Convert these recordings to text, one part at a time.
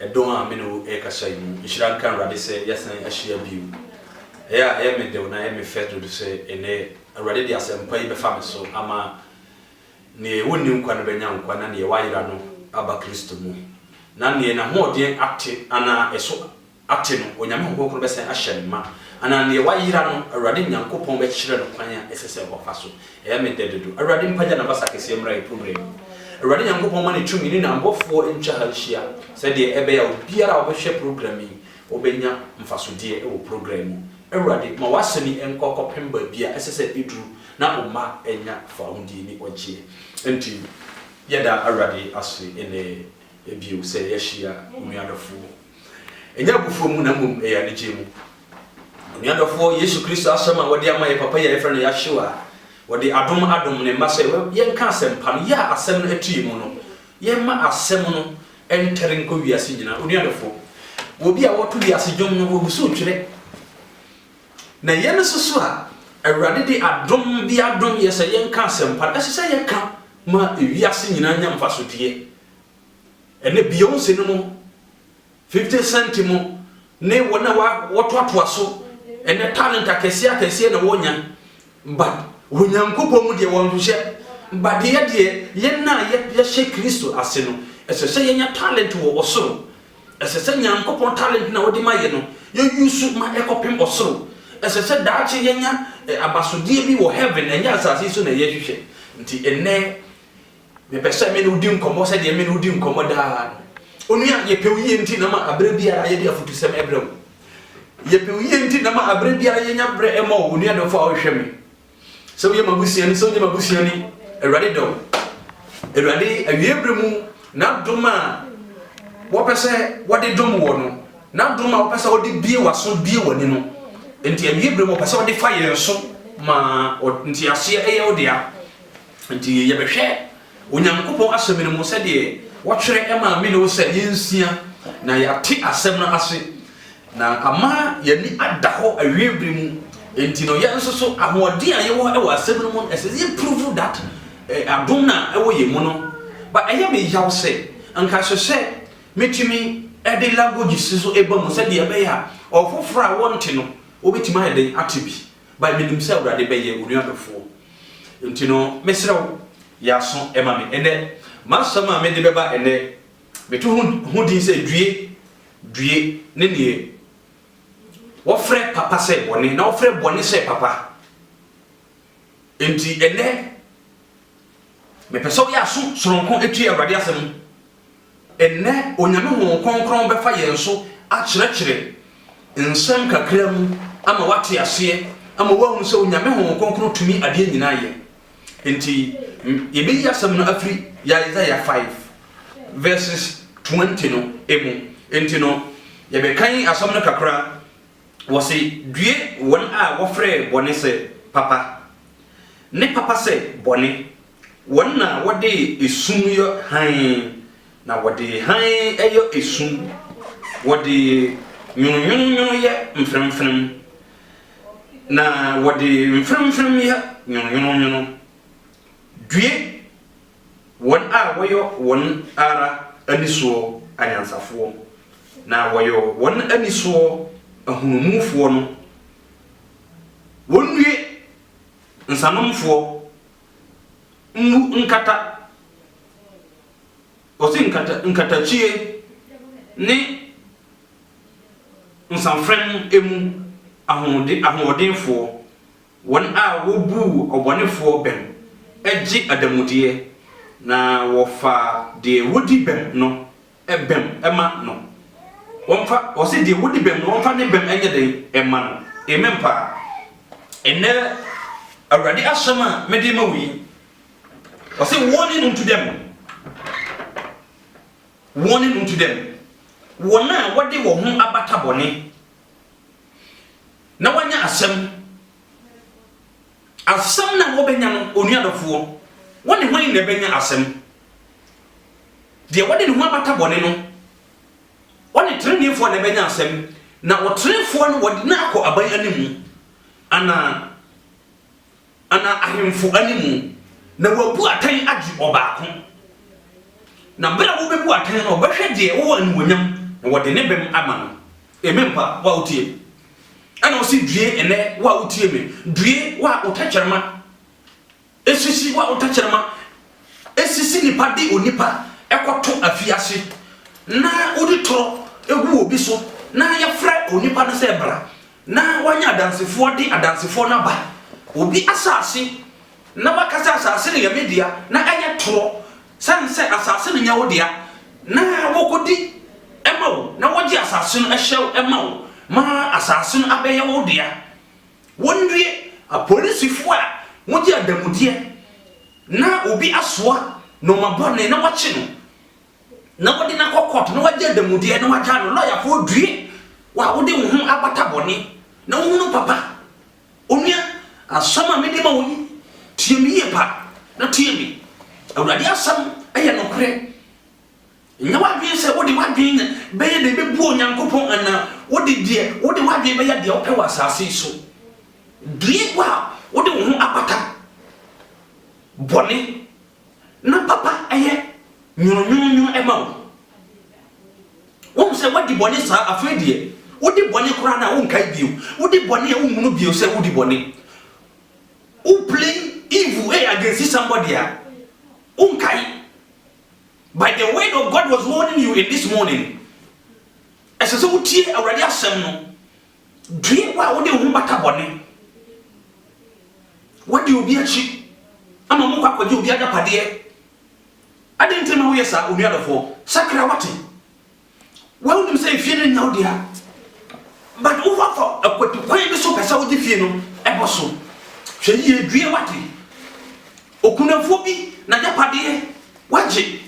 ɛdɔn a meno ɛkasa yi mu nhyira nka Awurade sɛ yɛsan ahyia bio ɛyɛ me dew na ɛyɛ me fɛ to sɛ ɛnɛ Awurade de asɛmpa yi bɛfa me so ama ne wonni nkwa no bɛnya nkwa na ne wayera no aba Kristo mu na ne na hoɔden ate ana ɛso ate no onyame nkokoro bɛsan ahyɛ ne ma ana ne wayera no Awurade Nyankopɔn bɛkyerɛ no kwan a ɛsɛ sɛ ɔfa so ɛyɛ me dedodo Awurade mpagya na basa kɛseɛ mmra yi program Awurade Nyankopɔn ma ne tumi ne na ambɔfoɔ ntwa ha hyia sɛdeɛ ɛbɛyɛ obiara a wɔbɛhwɛ program yi wɔbɛnya mfasodeɛ ɛwɔ program mu Awurade ma wasɛmi ɛnkɔkɔ pemba bia ɛsɛ sɛ eduru na ɔma ɛnya fahodie ni ɔgye enti yɛda Awurade ase ɛne ebio sɛ yɛhyia nuadɔfoɔ ɛnya bufuo mu na mmom ɛyɛ anigye mu nuadɔfoɔ Yesu Kristo asɛm a wɔde ama yɛ papa yɛ ɛfrɛ no Yahweh wɔde adom ne mma sɛ yɛnka asɛmpa no yɛ asɛm no atue mu no yɛma asɛm no ɛntere nkɔ wiase nyina nuadɔfoɔ obi a wɔto wiase dwom no wɔbuso twere na yɛn soso a Awurade de adom bi adom yɛ sɛ yɛnka asɛmpa ɛsɛ sɛ yɛka ma wiase nyina nya mfasodeɛ ɛne Beyonce no mu 50 cent mu ne wɔna wɔtoatoa so ɛne talent akɛseɛ na wɔnya but Onyankopɔn mu deɛ wɔn hwehwɛ but deɛ yɛna yɛhyɛ Kristo ase no ɛsɛ sɛ yɛnya talent wɔ ɔsoro ɛsɛ sɛ Nyankopɔn talent na wɔde ma yɛ no yɛyusu ma ɛkɔpem ɔsoro ɛsɛ sɛ daakye yɛnya abasodeɛ bi wɔ heaven ɛnyɛ asase so na yɛhwehwɛ nti ɛnɛ mepɛ sɛ me ne wodi nkɔmmɔ sɛ deɛ me ne wodi nkɔmmɔ daa onua yɛpɛ yie nti na ma abrɛ biara yɛde afotusɛm ɛbrɛ wo yɛpɛ yie nti na ma abrɛ biara yɛnya brɛ ɛma wo onua dɔfo a wɔhwɛ me sɛ woyɛ mabusiani sɛ woyɛ mabusiani Awurade dɔm Awurade awiebrɛ mu na dom a wɔpɛ sɛ wɔde dom wɔ no na dom a wɔpɛ sɛ wɔde bie waso bie wɔ ne no nti awiebrɛ mu wɔpɛ sɛ wɔde fa yɛn so ma nti aseɛ ɛyɛ wo dea nti yɛbɛhwɛ Onyankopɔn asɛm no mu sɛdeɛ wɔtwerɛ ɛma me ne wo sɛ yɛnsia na yɛate asɛm no ase na ama yɛni ada hɔ awiebrɛ mu enti no yɛn nso so ahoɔden a yɛwɔ ɛwɔ asɛm no mu ɛsɛ yɛ prove that adom na ɛwɔ yɛ mu no but ɛyɛ me yaw sɛ anka sɛ metumi ɛde language so ɛba mu sɛdeɛ ɛbɛyɛ a ɔfoforɔ a wɔnte no obɛtumi ayɛ den ate bi but menim sɛ Awurade bɛyɛ onuadɔfoɔ enti no mesrɛ wo yɛaso ɛma me ɛnɛ masɛm a mede bɛba ɛnɛ meto ho din sɛ due ne nie wɔfrɛ papa sɛ bɔne na wɔfrɛ bɔne sɛ papa enti ɛnɛ mepɛ sɛ woyɛ aso soronko atui Awurade asɛm ɛnɛ onyame ho kronkron bɛfa yɛn so akyerɛkyerɛ nsɛm kakra mu ama wate aseɛ ama wahu sɛ onyame ho kronkron tumi adeɛ nyinaa yɛ enti yɛbɛyi asɛm no afiri Isaiah 5 verses 20 no emu enti no yɛbɛkan asɛm no kakra wɔse due wɔn a wɔfrɛ bɔne sɛ papa ne papa sɛ bɔne wɔn na wɔde esum yɔ han na wɔde han ɛyɔ esum wɔde nwononwono yɛ mfremfrem na wɔde mfremfrem yɛ nwononwono due wɔn a wɔyɔ wɔn ara anisoɔ anyansafoɔ na wɔyɔ wɔn anisoɔ ahunumufoɔ no wɔnwie nsanomfoɔ nkata ɔsi nkatachie ne nsanfrɛn emu ahoɔdenfoɔ wɔn a wɔbu ɔbɔnefoɔ bɛn ɛgye adamudeɛ na wɔfa deɛ wodi bɛn no ɛbɛn ɛma no wɔmfa ɔsi deɛ wodi bɛn no wɔmfa ne bɛn ɛnyɛ den ɛma no amen pa ɛnɛ Awurade asɛm a mede ma wi ɔsi warning unto them wɔn a wɔde wɔn ho abata bɔne na wɔanya asɛm na wɔbɛnya no onuadɔfoɔ wɔne hwan na ɛbɛnya asɛm deɛ wɔde ne ho abata bɔne no wɔne trenefoɔ na ɛbɛnya asɛm na wɔtrenefoɔ no wɔde na akɔ aban animu ana ahemfo animu na wɔabu atan agye ɔbaako na bere a wɔbɛbu atan no ɔbɛhwɛ deɛ wɔwɔ anuonyam wo de ne bem ama no emempa wa utie ana osi due ene wa utie me due wa otacherema esisi wa otacherema esisi nipa di onipa ekoto afiase na odi toro egu obi so na ya fra onipa no se bra na wanya adansefo di adansefo na ba obi asase na wakasa asase ne ya media na anya toro sanse asase ne nya wodia na wokodi emawo na woji asase no ehyew emawo ma asase no abeye wodia wondue apolisifo a woji adamudie na obi asoa no mabone na wache no na wodi na kokot na waji adamudie na waja no lawyer fo due wa wodi wo hu abata bone na wo hu papa onua asama me de ma wo tie mi yepa na tie mi awurade asam eye no kure nya wadwen se wodi wadwen beye de bebu onyankopon ana wodi die wodi wadwen beye de ope wasase so due wa wodi wo hu abata bone na papa eye nyonyo ema wo se wodi bone sa afedie wodi bone kura na wo nkai bio wodi bone ya wo hunu bio se wodi bone who play evil against somebody unkai. By the word of God was warning you in this morning. As a so tie already asem no. Dream wa wo de hu bata bone. What do you be achi? Ama mo kwa kwaje obi agapade. Adenti ma wo yesa onuadofo. Sakra wati. Wa wo nim say fie ne nya wo dia. But over for akwati kwan bi so pesa wo di fie no eboso. Hwe ye due wati. Okunafo bi na japade waje.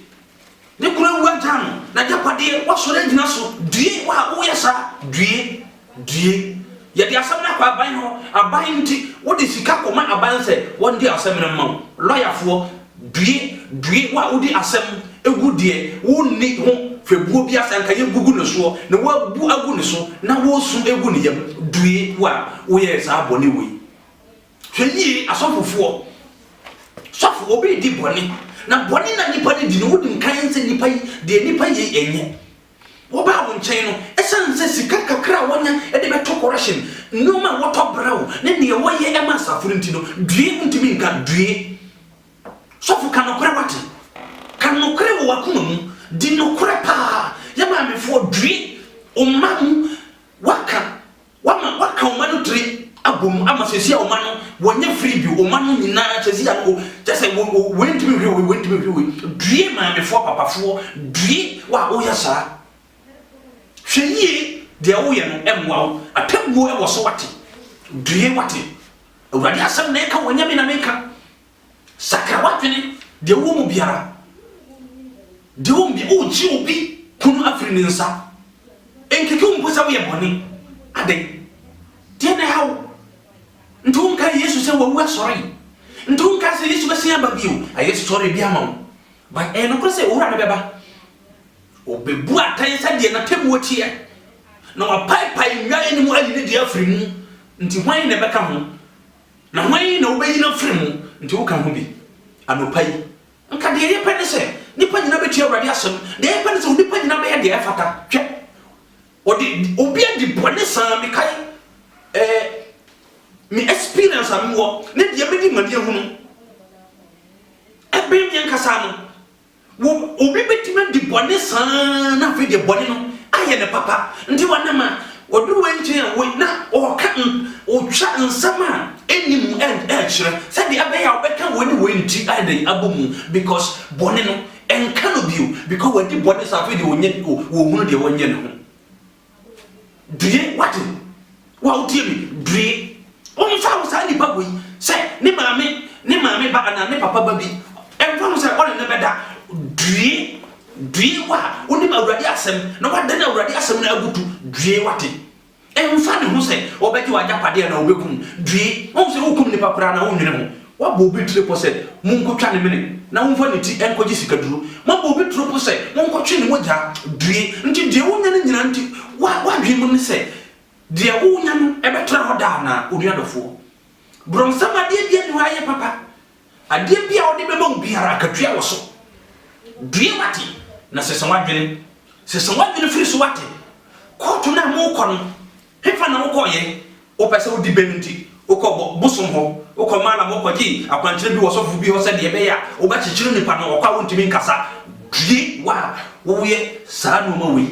Ne kura wajano na japade wasore gina so due wa wo yesa due ye di asam na kwa aban ho aban nti wo de sika koma aban se won di asam na ma lawyer fo due wa wo di asam egu die wo ni ho febuo bi asan ka ye gugu ne so na wo bu agu ne so na wo su egu ne yam due wa wo yesa abone we hweyi asofofo sofo obi di bone na bone na nipa de di no wodi nkan se nipa yi de nipa yi enye wo ba wo nchen no esan se sika kakra wonya e de beto correction no ma woto brawo ne ne wo ye e ma safuru nti no due ntimi nka due sofo kan okre wate kan okre wo wakoma mu di no kore pa ya ma me fo due o ma mu waka o ma no tri abom ama sesi o ma no wonya free bi o ma no nyina chesi ya no just wo wentimi hwe due ma me fo papa fo due wa o ya sa hweye de wo ye no emwa atambuo e wo so wate due wate awurade asem na e ka wonya me na me ka sakra watene de wo mu biara de wo bi o chi obi kunu afri ne nsa enkeke wo mposa wo ye bone ade de na hawo ntunka Yesu se wo asori ntunka se Yesu bese ababio ayesu sorry bi ama ba no ko se owura na beba obebu atan sa de na temu otie na wa pai nwa ni mu ali ne de afri mu nti hwan na beka ho na hwan na obeyi na afri mu nti wo ka ho bi anopai nka de ye pene se nipa nyina betua awurade asem de ye pene se nipa nyina be ye de afata hwe obi adi bone san me kai me experience am wo ne de me di made hunu ebe mi nkasa no wo obi betima di bone san na fe de bone no aye ne papa ndi wana ma oduru wenche wo na o ka o twa nsama enim chere se de abeya obeka woni wenti ade abomu because bone no enka no bio because wadi bone sa fe de wonye wo hunu de wonye ne ho due what wa utie mi due o mfa wo sa ni baboyi se ni maame ba ana ne papa ba bi emfa wo se o ne beda due wa oni ma awurade asem na wa dana awurade asem na agutu due wate emfa ne ho se obeki wa japade na obekum due o se hukum ni papra na wonwene ho wa bo bi trepo se munkotwa ne mene na wonfa ne ti enkoji sikaduru ma bo bi trepo se munkotwe ne moja due nti de wonya ne nyina nti wa dwimu ne se de wonya no ebetra hoda na onuadofo bronsama de bia ni waye papa ade bia ode beba biara akatua wo so due mati na se sonwa dwene se so wadwene firi so wate koto na mo kɔ no hefa na wo kɔ ye wo pese wo di benunti wo kɔ bosom ho wo kɔ mala mo kɔ gi akwankyere bi wo sofo bi ho se de be ya wo ba kyekyere nipa no wo kwa wo ntimi nkasa due wa wo ye saa no ma we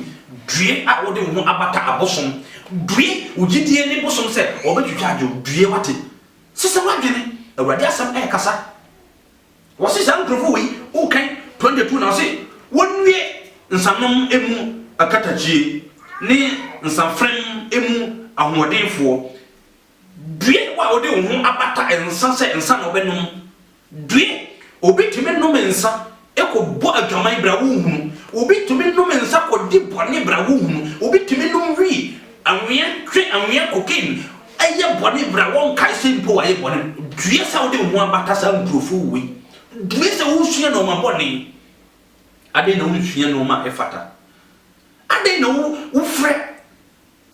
due a wo de ho abata abosom due wo gidie ne bosom se wo ba twitwa adwo due wate sisa wadwene awurade asam kasa wo sisa nkrofo we wo kan 22 na se wonwie nsanom emu akatachie ni nsanfrem emu ahodenfo due wa ode wo ho abata ensa se ensa na obenom due obitime nom ensa ekobo adwaman bra wo hunu obitime nom ensa kodi bone bra wo hunu obitime nom wi anwea cocaine aye bone bra won kai simple aye bone due sa ode wo ho abata sa nkrofo we due sa wo sua na o mabone ade na wo sua na o ma efata ade na wo frɛ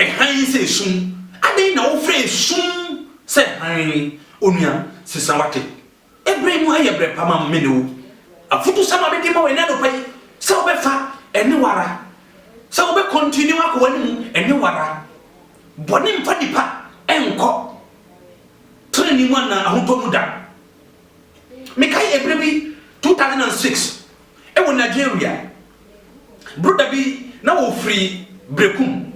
han se sum ade na wo frɛ sum se han onua sisa wate ebre mu aye bre pama me ne wo afutu sama be di ma we na do pai se wo be fa ene wara se wo be continue akwa ni ene wara boni mfa dipa enko treni mu na ahotomu da me kai ebre bi 2006 e wo Nigeria broda bi na wo free brekum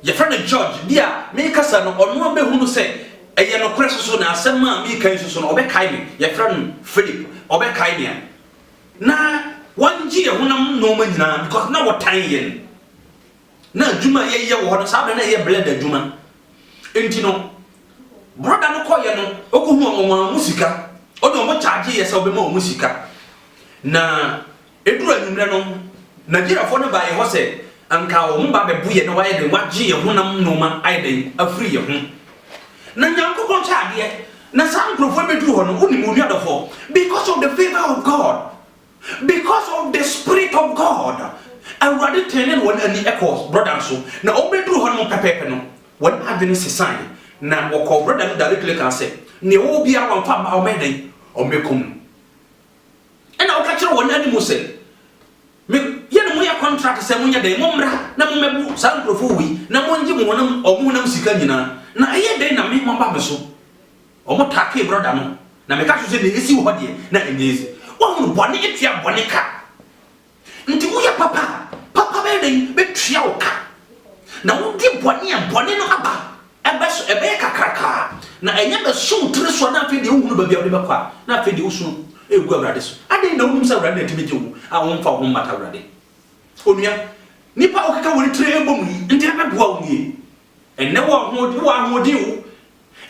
ye friend George dia me kasa no ono be hunu se eye no kure so na asema me kan so no obe kai me ye friend Philip obe kai me na wanji ye hunam no ma nyina because na wo tan ye na adwuma ye wo no sabe na ye blend adwuma enti no broda no koye no okuhu onwa musika odo mo charge ye se obe ma musika na eduru anumre no Nigeria for no ba ye ho se anka o mba be buye no waye de waje ye honam no ma aide afri ye ho na nyankopon cha ade na sam profo be duru ho no uni mu nuadofo because of the favor of God, because of the spirit of God. And rather turning one and the echoes brother so na obe duru ho no pepepe no one adwene sesan na wo ko brother no directly can say ne wo bia wan fa ma o meden o mekom and o ka kire one animal say me yene mo ya contract se mo nya dey mo mra na mo mebu sa nkrofo wi na mo ngi mo nam o mo nam sika nyina na aye dey na me mo ba me so o mo take brother no na me ka so se ne esi wo de na enyezi wo mo bone etua bone ka nti wo ya papa be dey be tua wo ka na wo di bone ya bone no aba ebe kakraka na enye be so tre so na afi de wo hunu ba bia wo de be kwa na afi de wo so egu awrade so ade na wonum sa awrade na tibeti wo a wonfa wo mata awrade onua nipa okeka woni tre ebom yi nti be boa wo nie enne wo ho wo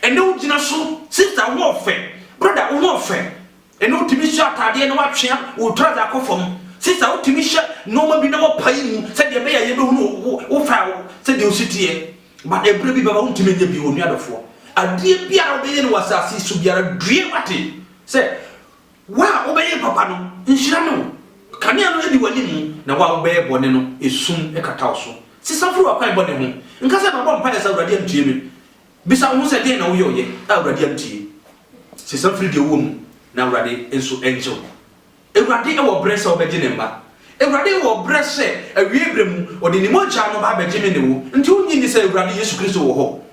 enne wo gina so sister wo ofe brother wo ofe enne wo timi sha atade na watwea wo trouser akofom sister wo timi sha no ma bi na wo pai mu se de be ya ye be hunu wo fa wo se de ositie ba ebre bi baba wo timi nya bi onua dofo ade bia wo be ye no wasasi so biara due wate se wa obeye papa no nhira no kanea no edi wani mu na wa obeye bone no esum ekata so sisafuru akwan bone ho nka se baba mpa esa awrade antie me bisa wo se de na wo ye awrade antie sisafuru de wo mu na awrade enso enjo awrade e wo brese obeje ne mba awrade wo brese awie brem odi ni moja no ba beje me ne wo nti onyi ni se awrade Yesu Kristo wo ho